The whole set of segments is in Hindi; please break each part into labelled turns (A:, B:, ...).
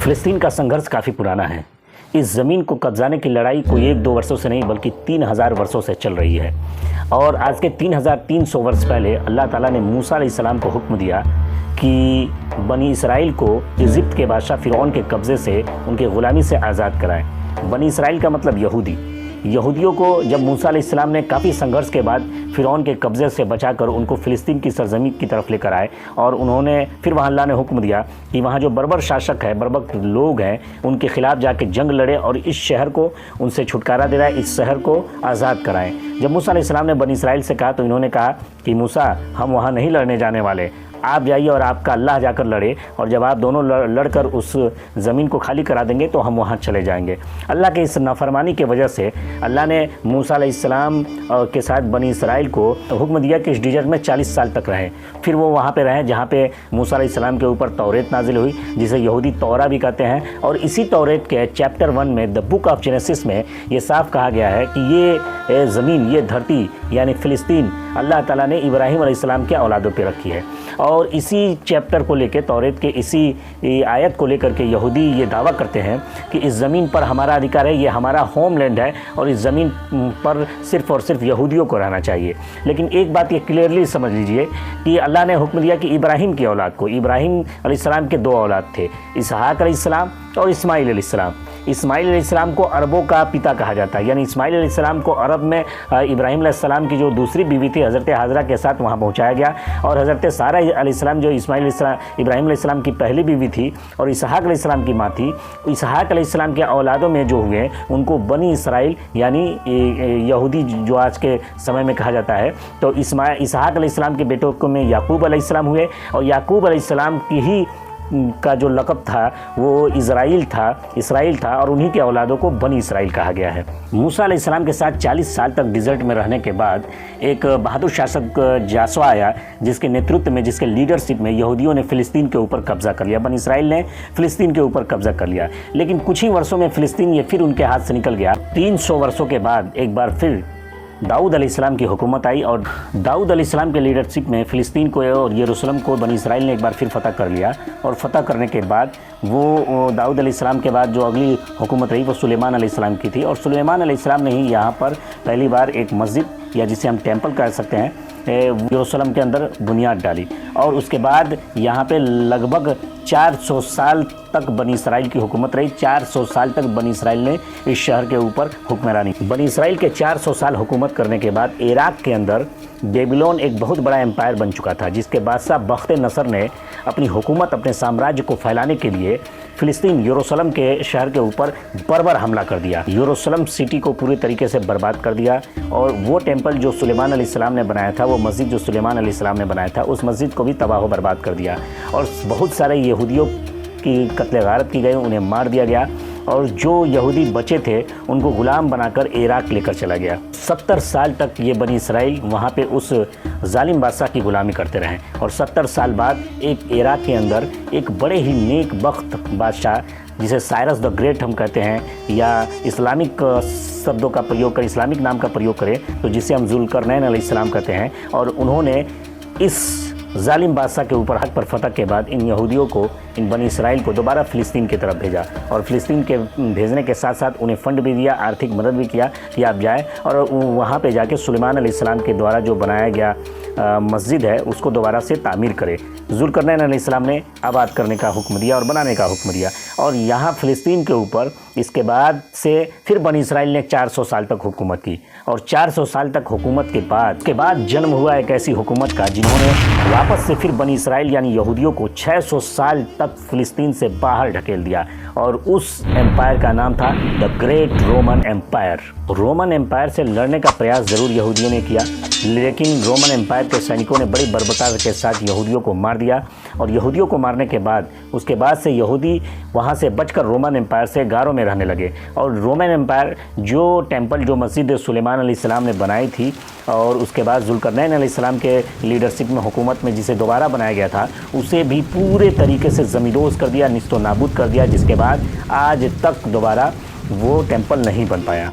A: फ़िलिस्तीन का संघर्ष काफ़ी पुराना है। इस ज़मीन को कब्जाने की लड़ाई कोई 1-2 वर्षों से नहीं बल्कि 3000 वर्षों से चल रही है। और आज के 3300 वर्ष पहले अल्लाह ताला ने मूसा अलैहिस्सलाम को हुक्म दिया कि बनी इसराइल को इजिप्ट के बादशाह फ़िरौन के कब्ज़े से उनके ग़ुलामी से आज़ाद कराएं। बनी इसराइल का मतलब यहूदी। यहूदियों को जब मूसा अलैहिस्सलाम ने काफ़ी संघर्ष के बाद फ़िरौन के कब्ज़े से बचाकर उनको फ़िलिस्तीन की सरज़मीन की तरफ लेकर आए और उन्होंने फिर वहाँ अल्लाह ने हुक्म दिया कि वहाँ जो बर्बर शासक है, बर्बर लोग हैं, उनके ख़िलाफ़ जाके जंग लड़े और इस शहर को उनसे छुटकारा दिलाए, इस शहर को आज़ाद कराएं। जब मूसा अलैहिस्सलाम ने बनी इसराइल से कहा तो इन्होंने कहा कि मूसा, हम वहाँ नहीं लड़ने जाने वाले, आप जाइए और आपका अल्लाह जाकर लड़े, और जब आप दोनों लड़कर उस ज़मीन को खाली करा देंगे तो हम वहाँ चले जाएंगे। अल्लाह के इस नाफरमानी की वजह से अल्लाह ने मूसा अलैहिस्सलाम के साथ बनी इसराइल को हुक्म दिया कि इस डिजर्ट में 40 साल तक रहें। फिर वो वहाँ पे रहें जहाँ पे मूसा अलैहिस्सलाम के ऊपर तौरेत नाजिल हुई, जिसे यहूदी तौरा भी कहते हैं। और इसी तौरेत के चैप्टर 1 में द बुक ऑफ जेनेसिस में ये साफ कहा गया है कि ये ज़मीन, ये धरती यानी फ़िलिस्तीन अल्लाह ताला ने इब्राहीम अलैहिस्सलाम के औलादों पे रखी है। और इसी चैप्टर को लेकर, तौरेत के इसी आयत को लेकर के यहूदी ये दावा करते हैं कि इस ज़मीन पर हमारा अधिकार है, ये हमारा होमलैंड है और इस ज़मीन पर सिर्फ़ और सिर्फ यहूदियों को रहना चाहिए। लेकिन एक बात ये क्लियरली समझ लीजिए कि अल्लाह ने हुक्म दिया कि इब्राहीम की औलाद को, इब्राहीम अलैहिस्सलाम के 2 औलाद थे, इसहाक अलैहिस्सलाम और इस्माइल अलैहिस्सलाम। इस्माइल अलैहिस्सलाम को अरबों का पिता कहा जाता है, यानी इस्माइल अलैहिस्सलाम को अरब में इब्राहीम अलैहिस्सलाम की जो दूसरी बीवी थी हज़रत हाजरा के साथ वहाँ पहुँचाया गया। और हज़रत सारा अलैहिस्सलाम जो इब्राहीम अलैहिस्सलाम की पहली बीवी थी और इसहाक अलैहिस्सलाम की माँ थी, इसहाक अलैहिस्सलाम के औलादों में जो हुए उनको बनी इसराइल यानी यहूदी जो आज के समय में कहा जाता है। तो इसहाक अलैहिस्सलाम के बेटों को में याकूब अलैहिस्सलाम हुए, और याकूब अलैहिस्सलाम की ही का जो लक़ब था वो इसराइल था और उन्हीं के औलादों को बनी इसराइल कहा गया है। मूसा अलैहिस्सलाम के साथ 40 साल तक डिज़र्ट में रहने के बाद एक बहादुर शासक जासवा आया, जिसके नेतृत्व में, जिसके लीडरशिप में यहूदियों ने फ़िलिस्तीन के ऊपर कब्ज़ा कर लिया। बनी इसराइल ने फ़िलिस्तीन के ऊपर कब्ज़ा कर लिया, लेकिन कुछ ही वर्षों में फ़िलिस्तीन ये फिर उनके हाथ से निकल गया। 300 वर्षों के बाद एक बार फिर दाऊद अलैहिस्सलाम की हुकूमत आई और दाऊद अलैहिस्सलाम के लीडरशिप में फ़िलिस्तीन को और यरूशलेम को बनी इसराइल ने एक बार फिर फ़तह कर लिया। और फ़तह करने के बाद वो दाऊद अलैहिस्सलाम के बाद जो अगली हुकूमत रही वो सुलेमान अलैहिस्सलाम की थी। और सुलेमान अलैहिस्सलाम ने ही यहाँ पर पहली बार एक मस्जिद, या जिसे हम टेम्पल कह सकते हैं, यरूशलेम के अंदर बुनियाद डाली। और उसके बाद यहाँ पे लगभग 400 साल तक बनी इसराइल की हुकूमत रही। 400 साल तक बनी इसराइल ने इस शहर के ऊपर हुक्मरानी। बनी इसराइल के 400 साल हुकूमत करने के बाद इराक़ के अंदर बेबीलोन एक बहुत बड़ा एम्पायर बन चुका था, जिसके बादशाह बख्त नसर ने अपनी हुकूमत, अपने साम्राज्य को फैलाने के लिए फ़िलिस्तीन, यरूशलेम के शहर के ऊपर बर्बर हमला कर दिया। यरूशलेम सिटी को पूरी तरीके से बर्बाद कर दिया। और वो टेम्पल जो सुलेमान अलैहिस्सलाम ने बनाया था, वो मस्जिद जो सुलेमान अलैहिस्सलाम ने बनाया था, उस मस्जिद को भी तबाह व बर्बाद कर दिया। और बहुत सारे यहूदियों की कत्ले गारत की गई, उन्हें मार दिया गया। और जो यहूदी बचे थे उनको ग़ुलाम बनाकर इराक़ लेकर चला गया। 70 साल तक ये बनी इसराइल वहाँ पे उस जालिम बादशाह की ग़ुलामी करते रहे। और 70 साल बाद एक इराक़ के अंदर एक बड़े ही नेक बख्त बादशाह, जिसे साइरस द ग्रेट हम कहते हैं, या इस्लामिक शब्दों का प्रयोग करें, इस्लामिक नाम का प्रयोग करें तो जिसे हम ज़ुल्करनैन अलैहिस्सलाम कहते हैं। और उन्होंने इस जालिम बादशाह के ऊपर हक पर फतह के बाद इन यहूदियों को, इन बनी इसराइल को दोबारा फ़िलिस्तीन की तरफ भेजा। और फ़िलिस्तीन के भेजने के साथ साथ उन्हें फ़ंड भी दिया, आर्थिक मदद भी किया कि आप जाएं और वहाँ पे जाके सुलेमान अलैहिस्सलाम के द्वारा जो बनाया गया मस्जिद है उसको दोबारा से तामीर करें। ज़ुल्करनैन अलैहिस्सलाम ने आबाद करने का हुक्म दिया और बनाने का हुक्म दिया। और यहाँ फ़िलिस्तीन के ऊपर इसके बाद से फिर बनी इसराइल ने 400 साल तक हुकूमत की। और 400 साल तक हुकूमत के बाद जन्म हुआ एक ऐसी हुकूमत का जिन्होंने वापस से फिर बनी इसराइल यानी यहूदियों को 600 साल तक फ़िलिस्तीन से बाहर ढकेल दिया। और उस एम्पायर का नाम था the great Roman empire. Roman empire से लड़ने का प्रयास ज़रूर यहूदियों ने किया, लेकिन रोमन एम्पायर के सैनिकों ने बड़ी बर्बरता के साथ यहूदियों को मार दिया। और यहूदियों को मारने के बाद उसके बाद से यहूदी वहाँ से बचकर रोमन एम्पायर से गारों में रहने लगे। और रोमन एम्पायर जो टेम्पल, जो मस्जिद सुलेमान अलैहिस्सलाम ने बनाई थी और उसके बाद ज़ुल्करनैन अलैहिस्सलाम के लीडरशिप में, हुकूमत में, जिसे दोबारा बनाया गया था, उसे भी पूरे तरीके से ज़मींदोज़ कर दिया, निस्तो नाबूद कर दिया, जिसके बाद आज तक दोबारा वो टेम्पल नहीं बन पाया।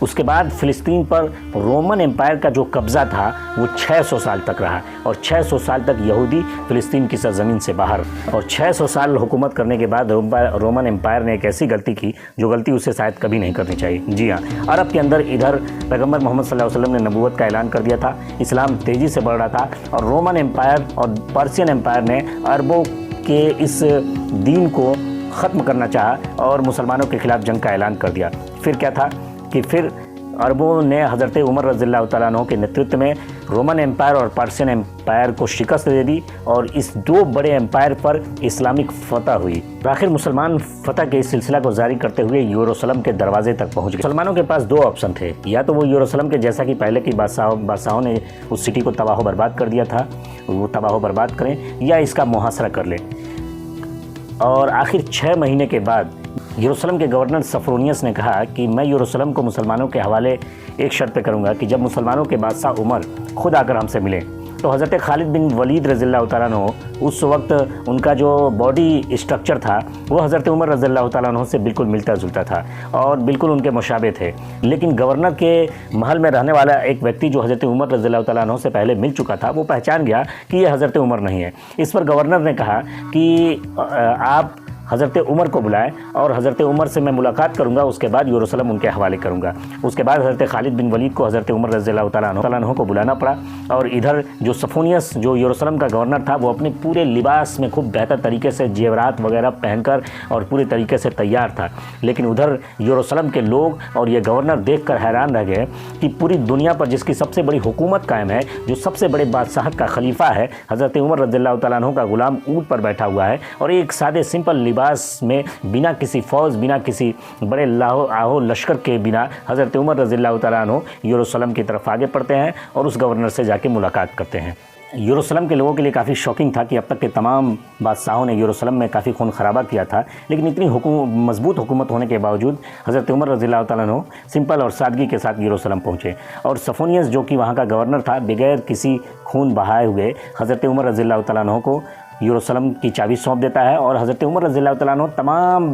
A: उसके बाद फ़िलिस्तीन पर रोमन एम्पायर का जो कब्ज़ा था वो 600 साल तक रहा और 600 साल तक यहूदी फ़िलिस्तीन की सरज़मीन से बाहर। और 600 साल हुकूमत करने के बाद रोमन एम्पायर ने एक ऐसी गलती की जो गलती उसे शायद कभी नहीं करनी चाहिए। जी हाँ, अरब के अंदर इधर पैगम्बर मोहम्मद सल्लल्लाहु अलैहि वसल्लम ने नबूवत का ऐलान कर दिया था, इस्लाम तेज़ी से बढ़ रहा था और रोमन एम्पायर और पर्शियन एम्पायर ने अरबों के इस दीन को ख़त्म करना चाहा और मुसलमानों के ख़िलाफ़ जंग का ऐलान कर दिया। फिर क्या था कि फिर अरबों ने हज़रत उमर रज़ियल्लाहु तआला अन्हु के नेतृत्व में रोमन एम्पायर और पर्शियन एम्पायर को शिकस्त दे दी और इस दो बड़े एम्पायर पर इस्लामिक फतह हुई। आखिर मुसलमान फतह के इस सिलसिला को जारी करते हुए यरूशलेम के दरवाजे तक पहुंच गए। मुसलमानों के पास दो ऑप्शन थे, या तो वो यरूशलेम के जैसा कि पहले की बादशाहों ने उस सिटी को तबाह बर्बाद कर दिया था, वो तबाह बर्बाद करें, या इसका मुहासरा कर लें। और आखिर 6 महीने के बाद यरूशलेम के गवर्नर सफरोनियस ने कहा कि मैं यरूशलेम को मुसलमानों के हवाले एक शर्त पे करूंगा कि जब मुसलमानों के बादशाह उमर खुद आकर हमसे मिले। तो हज़रत खालिद बिन वलीद रज़ियल्लाहु तआला अन्हु उस वक्त उनका जो बॉडी स्ट्रक्चर था वो हज़रत उमर रज़ियल्लाहु तआला अन्हु से बिल्कुल मिलता जुलता था और बिल्कुल उनके मुशाबे थे। लेकिन गवर्नर के महल में रहने वाला एक व्यक्ति जो हज़रत उमर रज़ियल्लाहु तआला अन्हु से पहले मिल चुका था वो पहचान गया कि ये हज़रत उमर नहीं है। इस पर गवर्नर ने कहा कि आप हज़रत उमर को बुलाएं और हज़रत उमर से मैं मुलाकात करूंगा, उसके बाद यरूशलेम उनके हवाले करूंगा। उसके बाद हज़रत खालिद बिन वलीद को हज़रत उमर रज़ियल्लाहु तआला अन्हु को बुलाना पड़ा और इधर जो सफोनियस जो यरूशलेम का गवर्नर था वो अपने पूरे लिबास में खूब बेहतर तरीके से जेवरात वगैरह पहनकर और पूरे तरीके से तैयार था। लेकिन उधर यरूशलेम के लोग और ये गवर्नर देख कर हैरान रह गए कि पूरी दुनिया पर जिसकी सबसे बड़ी हुकूमत कायम है, जो सबसे बड़े बादशाह का खलीफा है, हज़रत उमर रज़ियल्लाहु तआला अन्हु का गुलाम ऊँट पर बैठा हुआ है और एक सादे सिंपल लिबास में बिना किसी फौज, बिना किसी बड़े लाहो आहो लश्कर के बिना हज़रत उमर रज़ियल्लाहु तआला अन्हु यरूशलेम की तरफ आगे बढ़ते हैं और उस गवर्नर से जाके मुलाकात करते हैं। यरूशलेम के लोगों के लिए काफ़ी शॉकिंग था कि अब तक के तमाम बादशाहों ने यरूशलेम में काफ़ी खून खराबा किया था, लेकिन इतनी मजबूत हुकूमत होने के बावजूद हज़रत उमर रज़ियल्लाहु तआला अन्हु सिंपल और सादगी के साथ यरूशलेम पहुँचे और सफोनियस जो कि वहाँ का गवर्नर था बगैर किसी खून बहाए हुए हज़रत उमर रज़ियल्लाहु तआला अन्हु को यरूशलेम की चाबी सौंप देता है और हज़रत उमर रज़ियल्लाहु तआला अन्हु तमाम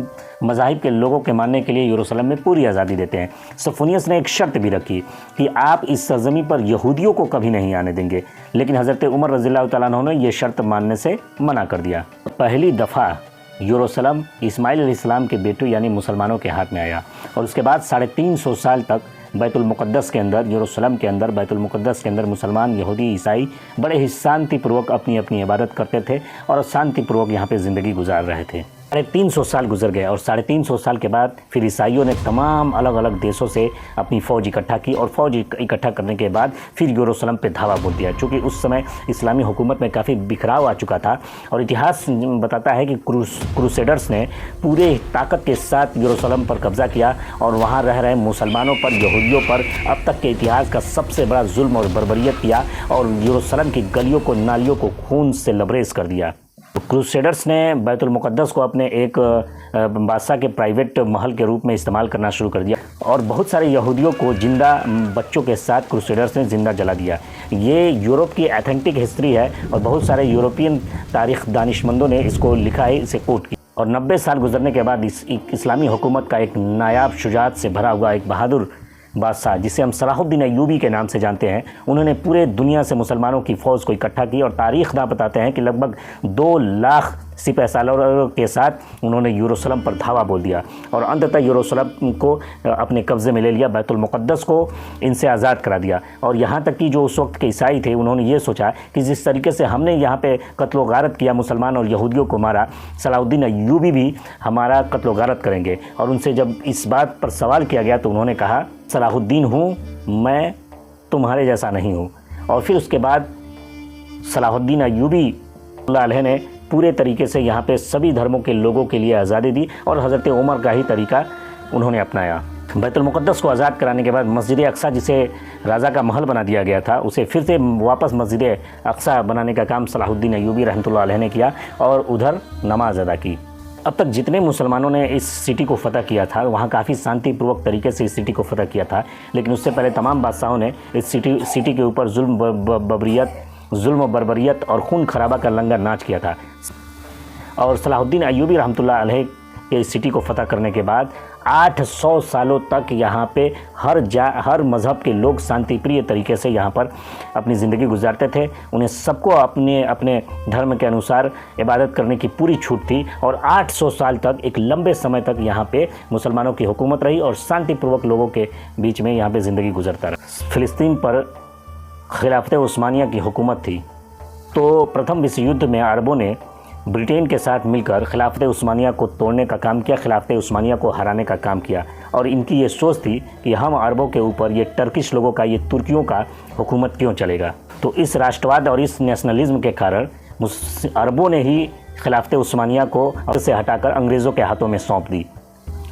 A: मज़ाहिब के लोगों के मानने के लिए यरूशलेम में पूरी आज़ादी देते हैं। सफोनियस ने एक शर्त भी रखी कि आप इस सरज़मीन पर यहूदियों को कभी नहीं आने देंगे, लेकिन हज़रत उमर रज़ियल्लाहु तआला अन्हु ने यह शर्त मानने से मना कर दिया। पहली दफ़ा यरूशलेम इस्माइल अलैहिस्सलाम के बेटों यानी मुसलमानों के हाथ में आया और उसके बाद 350 साल तक बैतुल मुक़द्दस के अंदर, यरूशलेम के अंदर, बैतुल मुक़द्दस के अंदर मुसलमान, यहूदी, ईसाई बड़े ही शांतिपूर्वक अपनी अपनी इबादत करते थे और शांतिपूर्वक यहाँ पे ज़िंदगी गुजार रहे थे। 350 साल गुजर गए और 350 साल के बाद फिर ईसाइयों ने तमाम अलग अलग देशों से अपनी फ़ौज इकट्ठा की और फ़ौज इकट्ठा करने के बाद फिर यरूशलेम पे धावा बोल दिया। चूँकि उस समय इस्लामी हुकूमत में काफ़ी बिखराव आ चुका था और इतिहास बताता है कि क्रूसेडर्स ने पूरे ताकत के साथ यरूशलेम पर कब्ज़ा किया और वहाँ रह रहे मुसलमानों पर, यहूदियों पर अब तक के इतिहास का सबसे बड़ा जुल्म और बर्बरियत किया और यरूशलेम की गलियों को, नालियों को खून से लबरेज कर दिया। क्रूसेडर्स ने बैतुल मुक़द्दस को अपने एक बादशाह के प्राइवेट महल के रूप में इस्तेमाल करना शुरू कर दिया और बहुत सारे यहूदियों को जिंदा बच्चों के साथ क्रूसेडर्स ने जिंदा जला दिया। ये यूरोप की ऑथेंटिक हिस्ट्री है और बहुत सारे यूरोपियन तारीख़ दानिशमंदों ने इसको लिखा है, इसे कोट किया। और 90 साल गुजरने के बाद इस इस्लामी हुकूमत का एक नायाब शुजाअत से भरा हुआ एक बहादुर बादशाह जिसे हम सलाहुद्दीन अय्यूबी के नाम से जानते हैं, उन्होंने पूरे दुनिया से मुसलमानों की फ़ौज को इकट्ठा की और तारीख़ ना बताते हैं कि लगभग 2 लाख सिपाही सालारों के साथ उन्होंने यरूशलेम पर धावा बोल दिया और अंततः यरूशलेम को अपने कब्ज़े में ले लिया, बैतुल मुक़द्दस को इनसे आज़ाद करा दिया। और यहाँ तक कि जो उस वक्त के ईसाई थे उन्होंने ये सोचा कि जिस तरीके से हमने यहाँ पे कत्ल व गारत किया, मुसलमान और यहूदियों को मारा, सलाहुद्दीन अय्यूबी भी हमारा कत्ल व गारत करेंगे। और उनसे जब इस बात पर सवाल किया गया तो उन्होंने कहा, सलाहुद्दीन हूँ मैं, तुम्हारे जैसा नहीं हूँ। और फिर उसके बाद सलाहुद्दीन अय्यूबी ने पूरे तरीके से यहाँ पे सभी धर्मों के लोगों के लिए आज़ादी दी और हज़रत उमर का ही तरीका उन्होंने अपनाया। बैतुल मुक़द्दस को आज़ाद कराने के बाद मस्जिद अक्सा, जिसे राजा का महल बना दिया गया था, उसे फिर से वापस मस्जिद अक्सा बनाने का काम सलाहुद्दीन अय्यूबी रहमतुल्लाह अलैह ने किया और उधर नमाज अदा की। अब तक जितने मुसलमानों ने इस सिटी को फ़तह किया था वहाँ काफ़ी शांतिपूर्वक तरीके से इस सिटी को फ़तह किया था, लेकिन उससे पहले तमाम बादशाहों ने इस सिटी के ऊपर जुल्म बर्बरियत और खून खराबा का लंगर नाच किया था। और सलाहुद्दीन अय्यूबी रहमतुल्लाह अलैह ये सिटी को फतह करने के बाद 800 सालों तक यहाँ पे हर मज़हब के लोग शांतिप्रिय तरीके से यहाँ पर अपनी ज़िंदगी गुजारते थे। उन्हें सबको अपने अपने धर्म के अनुसार इबादत करने की पूरी छूट थी और 800 साल तक, एक लंबे समय तक यहाँ पे मुसलमानों की हुकूमत रही और शांतिपूर्वक लोगों के बीच में यहाँ पे ज़िंदगी गुजरता रहा। फ़िलिस्तीन पर खिलाफत उस्मानिया की हुकूमत थी, तो प्रथम विश्व युद्ध में अरबों ने ब्रिटेन के साथ मिलकर खिलाफत उस्मानिया को तोड़ने का काम किया, खिलाफत उस्मानिया को हराने का काम किया। और इनकी ये सोच थी कि हम अरबों के ऊपर, ये टर्किश लोगों का, ये तुर्कियों का हुकूमत क्यों चलेगा। तो इस राष्ट्रवाद और इस नेशनलिज्म के कारण अरबों ने ही खिलाफत उस्मानिया को से हटाकर अंग्रेज़ों के हाथों में सौंप दी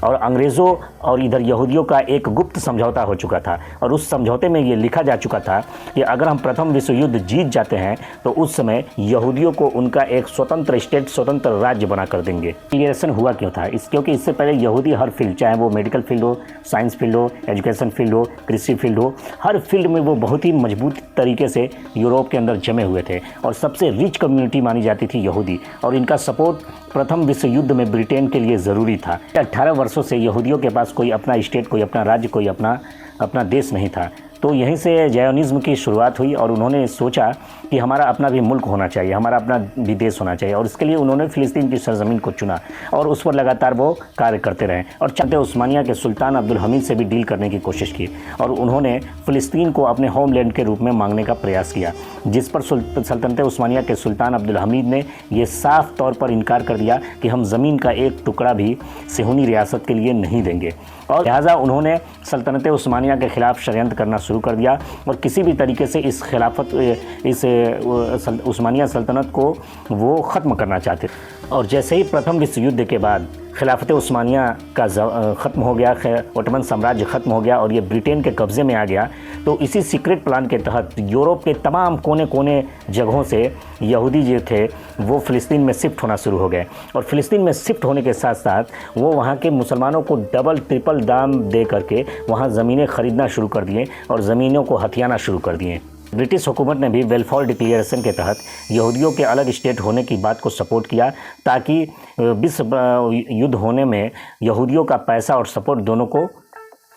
A: और अंग्रेज़ों और इधर यहूदियों का एक गुप्त समझौता हो चुका था और उस समझौते में ये लिखा जा चुका था कि अगर हम प्रथम विश्व युद्ध जीत जाते हैं तो उस समय यहूदियों को उनका एक स्वतंत्र स्टेट, स्वतंत्र राज्य बना कर देंगे। क्लियरेशन हुआ क्यों था क्योंकि इससे पहले यहूदी हर फील्ड, चाहे वो मेडिकल फील्ड हो, साइंस फील्ड हो, एजुकेशन फील्ड हो, कृषि फील्ड हो, हर फील्ड में वो बहुत ही मजबूत तरीके से यूरोप के अंदर जमे हुए थे और सबसे रिच कम्युनिटी मानी जाती थी यहूदी, और इनका सपोर्ट प्रथम विश्व युद्ध में ब्रिटेन के लिए ज़रूरी था। 18 वर्षों से यहूदियों के पास कोई अपना स्टेट, कोई अपना राज्य, कोई अपना देश नहीं था। तो यहीं से ज़ायोनिज़्म की शुरुआत हुई और उन्होंने सोचा कि हमारा अपना भी मुल्क होना चाहिए, हमारा अपना भी देश होना चाहिए, और इसके लिए उन्होंने फ़िलिस्तीन की सरज़मीन को चुना और उस पर लगातार वो कार्य करते रहे और चलते उस्मानिया के सुल्तान अब्दुल हमीद से भी डील करने की कोशिश की और उन्होंने फ़िलिस्तीन को अपने होमलैंड के रूप में मांगने का प्रयास किया, जिस पर सल्तनत उस्मानिया के सुल्तान अब्दुल हमीद ने ये साफ तौर पर इनकार कर दिया कि हम ज़मीन का एक टुकड़ा भी सिहूनी रियासत के लिए नहीं देंगे, और लिहाजा उन्होंने सल्तनत उस्मानिया के ख़िलाफ़ षड्यंत्र करना शुरू कर दिया और किसी भी तरीके से इस उस्मानिया सल्तनत को वो ख़त्म करना चाहते थे। और जैसे ही प्रथम विश्व युद्ध के बाद खिलाफत उस्मानिया का ख़त्म हो गया, ओटमन साम्राज्य ख़त्म हो गया और ये ब्रिटेन के कब्ज़े में आ गया, तो इसी सीक्रेट प्लान के तहत यूरोप के तमाम कोने कोने जगहों से यहूदी जो थे वो फ़िलिस्तीन में शिफ्ट होना शुरू हो गए और फ़िलिस्तीन में शिफ्ट होने के साथ साथ वो वहाँ के मुसलमानों को डबल ट्रिपल दाम दे करके वहाँ ज़मीनें ख़रीदना शुरू कर दिए और ज़मीनों को हथियाना शुरू कर दिए। ब्रिटिश हुकूमत ने भी वेलफेयर डिक्लेरेशन के तहत यहूदियों के अलग स्टेट होने की बात को सपोर्ट किया ताकि विश्व युद्ध होने में यहूदियों का पैसा और सपोर्ट दोनों को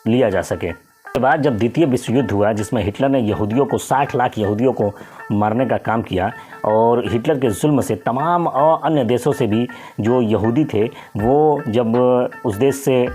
A: लिया जा सके। इसके बाद जब द्वितीय विश्व युद्ध हुआ जिसमें हिटलर ने यहूदियों को 60 लाख यहूदियों को मारने का काम किया और हिटलर के जुल्म से तमाम अन्य देशों से भी जो यहूदी थे वो जब उस देश से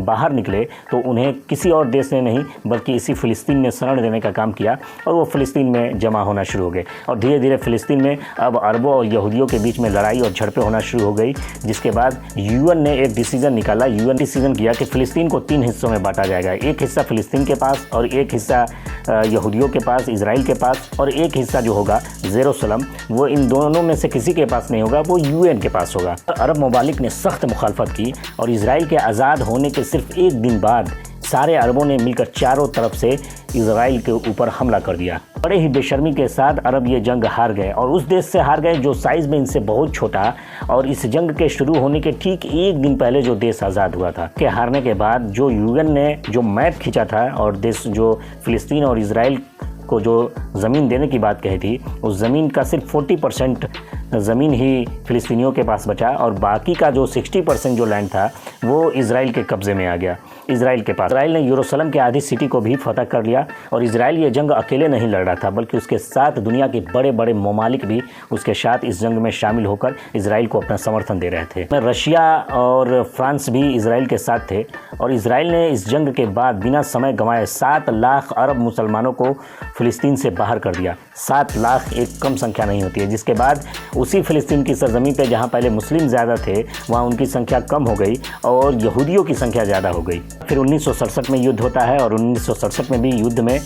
A: बाहर निकले तो उन्हें किसी और देश ने नहीं बल्कि इसी फ़िलिस्तीन ने शरण देने का काम किया और वो फ़िलिस्तीन में जमा होना शुरू हो गए और धीरे धीरे फ़िलिस्तीन में अब अरबों और यहूदियों के बीच में लड़ाई और झड़पें होना शुरू हो गई, जिसके बाद यूएन ने एक डिसीज़न निकाला। यूएन डिसीज़न किया कि फ़िलिस्तीन को 3 हिस्सों में बांटा जाएगा, एक हिस्सा फ़िलिस्तीन के पास और एक हिस्सा यहूदियों के पास, इजराइल के पास, और एक हिस्सा जो होगा जेरूसलम वो इन दोनों में से किसी के पास नहीं होगा, वो यूएन के पास होगा। अरब ममालिक ने सख्त मुखालफत की और इजराइल के आज़ाद होने के सिर्फ एक दिन बाद सारे अरबों ने मिलकर चारों तरफ से इजराइल के ऊपर हमला कर दिया। बड़े ही बेशर्मी के साथ अरब ये जंग हार गए और उस देश से हार गए जो साइज़ में इनसे बहुत छोटा, और इस जंग के शुरू होने के ठीक एक दिन पहले जो देश आज़ाद हुआ था के हारने के बाद जो यूएन ने जो मैप खींचा था और देश जो फ़िलिस्तीन और इजराइल को जो ज़मीन देने की बात कही थी उस ज़मीन का सिर्फ 40% ज़मीन ही फ़िलिस्तीनियों के पास बचा और बाकी का जो 60% जो लैंड था वो इजराइल के कब्ज़े में आ गया, इजराइल के पास। इजराइल ने यरूशलेम के आधी सिटी को भी फतह कर लिया और इजराइल ये जंग अकेले नहीं लड़ रहा था बल्कि उसके साथ दुनिया के बड़े बड़े ममालिक भी उसके साथ इस जंग में शामिल होकर इजराइल को अपना समर्थन दे रहे थे। रशिया और फ्रांस भी इजराइल के साथ थे और इजराइल ने इस जंग के बाद बिना समय गंवाए 7 लाख अरब मुसलमानों को फ़िलिस्तीन से बाहर कर दिया। 7 लाख एक कम संख्या नहीं होती है, जिसके बाद उसी फ़िलिस्तीन की सरजमीन पे जहाँ पहले मुस्लिम ज़्यादा थे वहाँ उनकी संख्या कम हो गई और यहूदियों की संख्या ज़्यादा हो गई। फिर 1967 में युद्ध होता है और 1967 में भी युद्ध में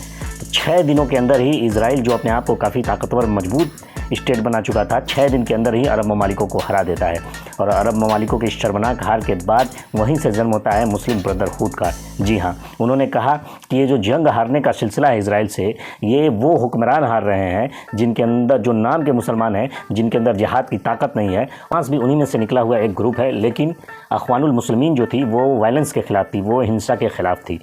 A: 6 दिनों के अंदर ही इजराइल जो अपने आप को काफ़ी ताकतवर मजबूत स्टेट बना चुका था 6 दिन के अंदर ही अरब ममालिकों को हरा देता है और अरब ममालिकों की शर्मनाक हार के बाद वहीं से जन्म होता है मुस्लिम ब्रदरहुड का। जी हाँ, उन्होंने कहा कि ये जो जंग हारने का सिलसिला है इजराइल से, ये वो हुक्मरान हार रहे हैं जिनके अंदर जो नाम के मुसलमान हैं, जिनके अंदर जिहाद की ताकत नहीं है। फ्रांस भी उन्हीं में से निकला हुआ एक ग्रुप है, लेकिन अख्वानुल मुस्लिमीन जो थी वो वायलेंस के ख़िलाफ़ थी, वो हिंसा के ख़िलाफ़ थी।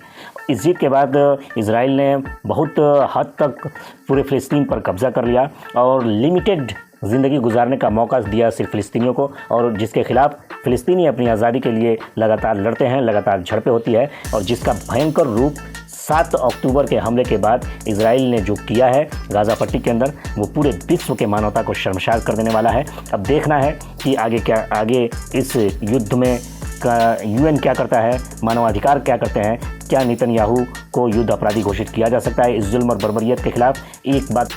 A: इस जीत के बाद इजराइल ने बहुत हद तक पूरे फ़िलिस्तीन पर कब्ज़ा कर लिया और लिमिटेड ज़िंदगी गुजारने का मौका दिया सिर्फ फ़िलिस्तीनियों को, और जिसके खिलाफ फ़िलिस्तीनी अपनी आज़ादी के लिए लगातार लड़ते हैं, लगातार झड़पें होती है, और जिसका भयंकर रूप 7 अक्टूबर के हमले के बाद इजराइल ने जो किया है गाज़ा पट्टी के अंदर, वो पूरे विश्व के मानवता को शर्मसार कर देने वाला है। अब देखना है कि आगे इस युद्ध में UN क्या करता है, मानवाधिकार क्या करते हैं, क्या नेतन्याहू को युद्ध अपराधी घोषित किया जा सकता है इस जुल्म और बर्बरियत के खिलाफ। एक बात